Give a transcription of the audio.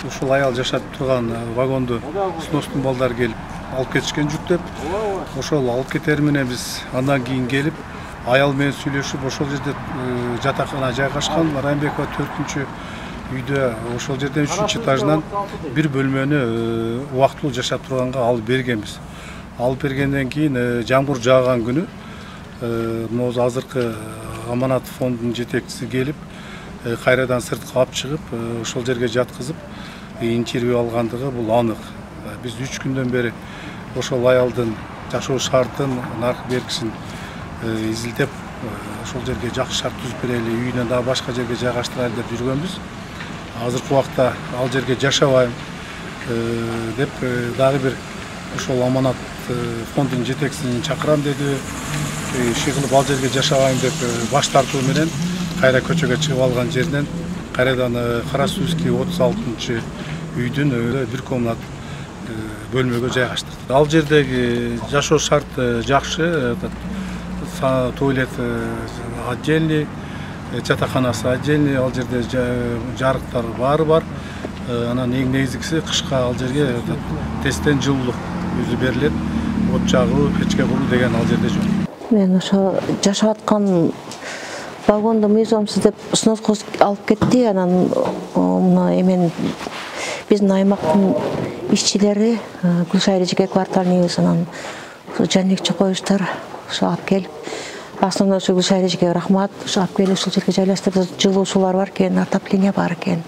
ушул аял жашап турган вагонду сностун балдары келип алып кетишкен жүктөп. Ошол алып кетери менен биз андан кийин келип аял менен сүйлөшүп, ошол жерде жатакана жайгашкан Райымбекова 4-үчү үйдө, ошол жерден 3-үчү этажынан бир бөлмөнү убактылуу жашап турганга алып бергенбиз. Алып бергенден кийин жамгыр жааган күнү могу азыркы Аманат фондунун жетекчиси келип, кайрадан сыртка алып чыгып, ошол жерге жаткызып, интервью алгандыгы бул анык. Биз 3 күндөн бери ошол аялдын жашоо шартын, наркы беркисин изилдеп, ошол жерге жакшы шарт түзүп берели, үйүнөн дагы башка жерге жайгаштырайлы деп жүргөнбүз. Азыркы убакта ал жерге жашабайм деп дагы бир ошол Аманат фондунун жетекчисин чакырам деди. Иши кылып ал жерге жашабайм деп баш тартуу менен кайра көчөгө чыгып алган жеринен кайрадан Карасуский 36-чы үйдүн бир комнат бөлмөгө жайгаштырдык. Ал жердеги жашоо шарты жакшы, туалет отдельный, жатаканасы отдельный, ал жерде жарыктар баары бар. Анан эң негизгиси кышка ал жерге тесттен жылуулук өзү берилет. От жагуу, печке куруу деген ал жерде жок. Мен ошо жашап аткан вагонду мыйзамсыз деп сноско алып кетти. Анан мына эмен биздин аймактын ишчилери Гүлшайыр жеке квартальныйбыз, анан жанекчи коюштар ошо алып келип, основной ошо Гүлшайыр жеке рахмат, ошо алып келип ушул жерге жайлаштырды. Жылуу сулар бар экен, отопление бар экен.